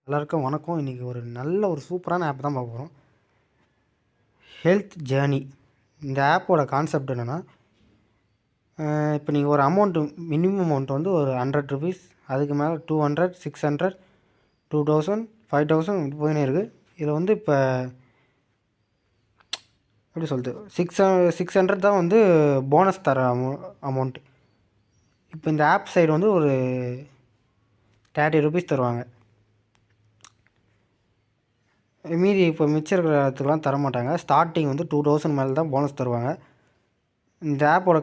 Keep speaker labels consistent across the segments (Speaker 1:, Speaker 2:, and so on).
Speaker 1: எல்லாருக்கும் வணக்கம். இன்றைக்கி ஒரு நல்ல ஒரு சூப்பரான ஆப் தான் பார்க்க போகிறோம். Health journey. இந்த ஆப்போட கான்செப்ட் என்னென்னா, இப்போ நீங்கள் ஒரு அமௌண்ட்டு மினிமம் அமௌண்ட் வந்து ஒரு ₹100, அதுக்கு மேலே 200, 600, 2000, 5000 இப்படி போயினே இருக்குது. இதில் வந்து இப்போ எப்படி சொல்கிறது, 600 தான் வந்து போனஸ் தர அமௌண்ட்டு. இப்போ இந்த ஆப் சைடு வந்து ஒரு ₹30 தருவாங்க. மீதி இப்போ மிச்சம் இருக்கிற இடத்துக்குலாம் தரமாட்டாங்க. ஸ்டார்டிங் வந்து 2000 மேலே தான் போனஸ் தருவாங்க. இந்த ஆப்போட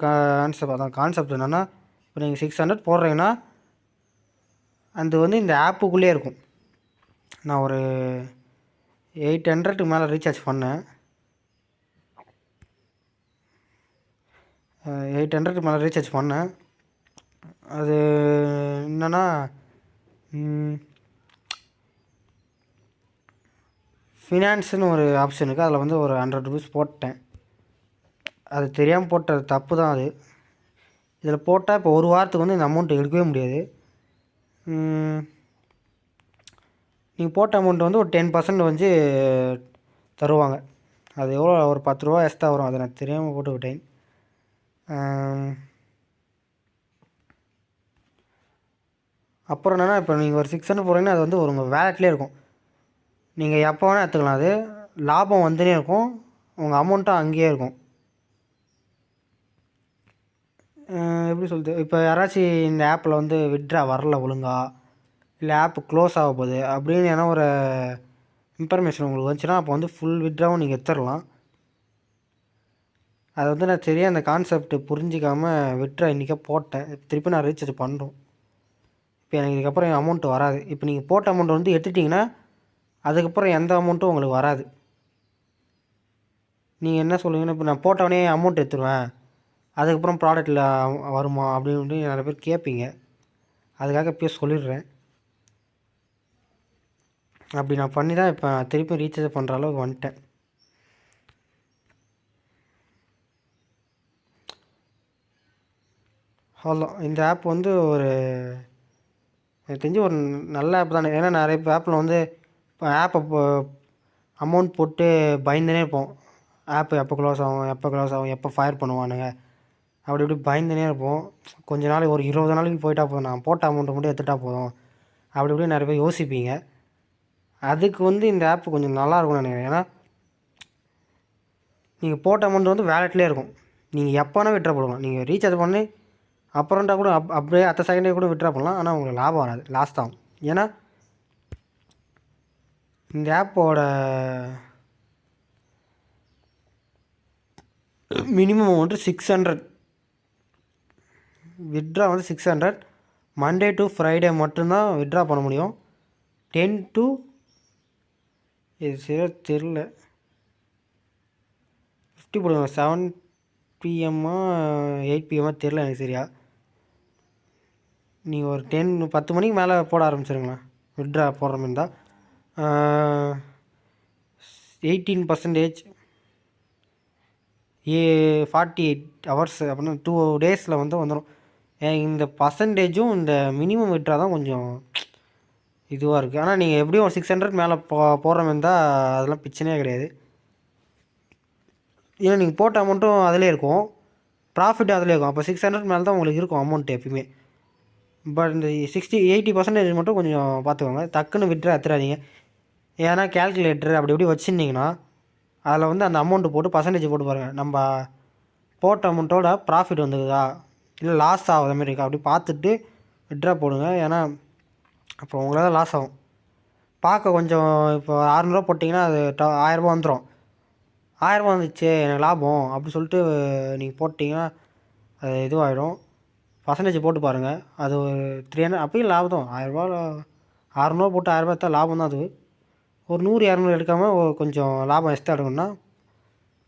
Speaker 1: கான்செப்ட் என்னென்னா, இப்போ நீங்கள் 600 போடுறீங்கன்னா அது வந்து இந்த ஆப்புக்குள்ளே இருக்கும். நான் ஒரு 800க்கு மேலே ரீசார்ஜ் பண்ணேன். 800க்கு மேலே ரீசார்ஜ் பண்ணேன். அது என்னென்னா, ஃபினான்ஸுன்னு ஒரு ஆப்ஷன் இருக்குது. அதில் வந்து ஒரு ₹100 போட்டேன். அது தெரியாமல் போட்டது தப்பு தான் அது. இதில் போட்டால் இப்போ ஒரு வாரத்துக்கு வந்து இந்த அமௌண்ட் எடுக்கவே முடியாது. நீங்கள் போட்ட அமௌண்ட் வந்து ஒரு 10% வந்து தருவாங்க. அது எவ்வளோ, ஒரு ₹10 எக்ஸ்ட்ரா வரும். அதை நான் தெரியாமல் போட்டு விட்டேன். அப்புறம் என்னென்னா, இப்போ நீங்கள் ஒரு 600 போடுறீங்கன்னா அது வந்து ஒரு உங்கள் வேலெட்லேயே இருக்கும். நீங்கள் எப்போ வேணால் எடுத்துக்கலாம். அது லாபம் வந்துனே இருக்கும். உங்கள் அமௌண்ட்டும் அங்கேயே இருக்கும். எப்படி சொல்கிறது, இப்போ யாராச்சும் இந்த ஆப்பில் வந்து வித்ட்ரா வரல ஒழுங்கா, இல்லை ஆப்பு க்ளோஸ் ஆக போகுது அப்படின்னு ஏன்னா ஒரு இன்ஃபர்மேஷன் உங்களுக்கு வந்துச்சுன்னா, அப்போ வந்து ஃபுல் வித்ட்ராவும் நீங்கள் எடுத்துடலாம். அது வந்து நான் சரியாக அந்த கான்செப்ட் புரிஞ்சிக்காமல் வித்ட்ரா இன்றைக்கே போட்டேன். திருப்பி நான் ரீசார்ஜ் பண்ணுறோம். இப்போ எனக்கு இதுக்கப்புறம் என் அமௌண்ட்டு வராது. இப்போ நீங்கள் போட்ட அமௌண்ட் வந்து எடுத்துட்டிங்கன்னா அதுக்கப்புறம் எந்த அமௌண்ட்டும் உங்களுக்கு வராது. நீங்கள் என்ன சொல்லுவீங்கன்னா, இப்போ நான் போட்டவொடனே அமௌண்ட் எடுத்துருவேன், அதுக்கப்புறம் ப்ராடக்ட்டில் வருமா அப்படின்னு நிறைய பேர் கேட்பீங்க. அதுக்காக இப்போயே சொல்லிடுறேன். அப்படி நான் பண்ணி தான் இப்போ திருப்பி ரீசார்ஜ் பண்ணுற அளவுக்கு வந்துட்டேன். அவ்வளோ. இந்த ஆப் வந்து ஒரு எனக்கு தெரிஞ்சு ஒரு நல்ல ஆப் தானே. ஏன்னா நிறைய ஆப்பில் வந்து இப்போ ஆப்பை அமௌண்ட் போட்டு பயந்துனே இருப்போம். ஆப்பு எப்போ க்ளோஸ் ஆகும், எப்போ ஃபயர் பண்ணுவானுங்க, அப்படி இப்படி பயந்துனே இருப்போம். கொஞ்ச நாளைக்கு ஒரு 20 நாளைக்கு போயிட்டால் போதும், நான் போட்ட அமௌண்ட்டை மட்டும் எடுத்துகிட்டா போதும், அப்படி இப்படி நிறைய பேர் யோசிப்பீங்க. அதுக்கு வந்து இந்த ஆப்பு கொஞ்சம் நல்லாயிருக்கும்னு நினைக்கிறேன். ஏன்னா நீங்கள் போட்ட அமௌண்ட் வந்து வேலெட்லேயே இருக்கும். நீங்கள் எப்போ வேணால் விட்ரா போடலாம். நீங்கள் ரீசார்ஜ் பண்ணி அப்புறம்டா கூட அப்படியே அடுத்த செகண்டே கூட விட்ரா பண்ணலாம். ஆனால் உங்களுக்கு லாபம் வராது, லாஸ் தான். ஏன்னா இந்த ஆப்போட மினிமம் அமௌண்ட்டு 600. வித்ட்ரா வந்து 600. மண்டே டு ஃப்ரைடே மட்டும்தான் வித்ட்ரா பண்ண முடியும். 10 to இது சரியாக தெரில, 50 போடுங்க. 7 PM 8 PM தெரில எனக்கு சரியா. நீங்கள் ஒரு 10 மணிக்கு மேலே போட ஆரம்பிச்சிருங்களேன் வித்ட்ரா போடுற மாதிரி இருந்தால். 18% 48 ஹவர்ஸ் அப்படின்னா 2 டேஸில் வந்து வந்துடும். இந்த பர்சன்டேஜும் இந்த மினிமம் விட்ரா தான் கொஞ்சம் இதுவாக இருக்குது. ஆனால் நீங்கள் எப்படியும் ஒரு 600 மேலே போடுற மாதிரி இருந்தால் அதெல்லாம் பிரச்சனையே கிடையாது. ஏன்னா நீங்கள் போட்ட அமௌண்ட்டும் அதிலே இருக்கும், ப்ராஃபிட் அதிலே இருக்கும். அப்போ 600 மேலே தான் உங்களுக்கு இருக்கும் அமௌண்ட் எப்பயுமே. பட் இந்த 80% மட்டும் கொஞ்சம் பார்த்துக்கோங்க. டக்குன்னு விட்ரா எடுத்துடாதீங்க. ஏன்னா கேல்குலேட்டர் அப்படி இப்படி வச்சுருந்தீங்கன்னா அதில் வந்து அந்த அமௌண்ட்டு போட்டு பர்சன்டேஜ் போட்டு பாருங்கள். நம்ம போட்ட அமௌண்ட்டோட ப்ராஃபிட் வந்துக்குதா இல்லை லாஸ் ஆகுற மாதிரி இருக்கா அப்படி பார்த்துட்டு விட்ரா போடுங்க. ஏன்னா அப்புறம் உங்களால் லாஸ் ஆகும். பார்க்க கொஞ்சம் இப்போ 600 போட்டிங்கன்னா அது 1000 வந்துடும். 1000 வந்துச்சு எனக்கு லாபம் அப்படி சொல்லிட்டு நீங்கள் போட்டிங்கன்னா அது இதுவாகிடும். பர்சன்டேஜ் போட்டு பாருங்கள். அது ஒரு 300 அப்பயும் லாபம் தான். 600 போட்டு 1000 எடுத்தால் லாபம் தான். அது ஒரு 100-200 எடுக்காமல் கொஞ்சம் லாபம் எக்ஸ்ட்ரா எடுக்கணும்னா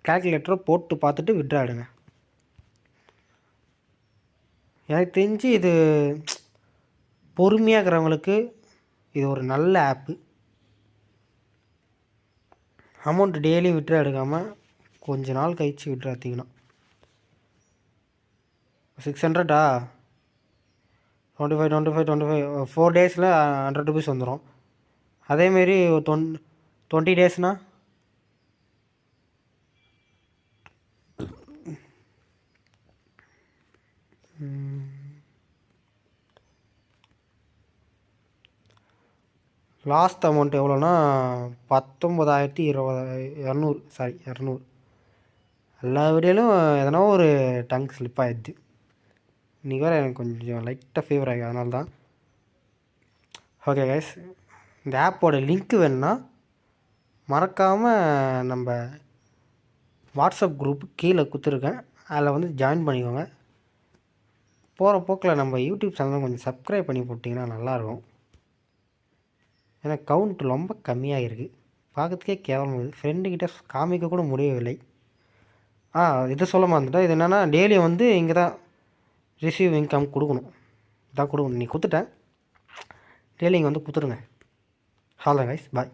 Speaker 1: கேல்குலேட்டரை போட்டு பார்த்துட்டு விட்ரா எடுங்க. எனக்கு தெரிஞ்சு இது பொறுமையாக இருக்கிறவங்களுக்கு இது ஒரு நல்ல ஆப்பு. அமௌண்ட் டெய்லியும் விட்ரா எடுக்காமல் கொஞ்ச நாள் கழிச்சு விட்ரா எடுத்திங்கன்னா 600 25 4 டேஸில் ₹100 வந்துடும். அதேமாரி 20 டேஸ்னால் லாஸ்ட் அமௌண்ட் எவ்வளோனா 19,200 சாரி 200. எல்லா வீடியோலும் எதனா ஒரு டங் ஸ்லிப் ஆகிடுது. இன்றைக்கி வேறு எனக்கு கொஞ்சம் லைட்டாக ஃபீவர் ஆகி அதனால தான். ஓகே கைஸ், இந்த ஆப்போட லிங்க்கு வேணுன்னா மறக்காமல் நம்ம வாட்ஸ்அப் குரூப் கீழே கொடுத்துருக்கேன், அதில் வந்து ஜாயின் பண்ணிக்கோங்க. போகிற போக்கில் நம்ம யூடியூப் சேனலை கொஞ்சம் சப்ஸ்கிரைப் பண்ணி போட்டிங்கன்னா நல்லாயிருக்கும். ஏன்னா கவுண்ட் ரொம்ப கம்மியாக இருக்குது, பார்க்கறதுக்கே கேவலமாக இருக்குது. ஃப்ரெண்டுக்கிட்ட காமிக்க கூட முடியவில்லை. இதை சொல்ல மறந்துட்டேன். இது என்னென்னா டெய்லியும் வந்து இங்கே தான் ரிசீவ் இன்கம் கொடுக்கணும். இதான் கொடுக்கணும். நீ கொடுத்துட்டேன், டெய்லி இங்கே வந்து கொடுத்துருங்க. ஹாலோ கைஸ், பாய்.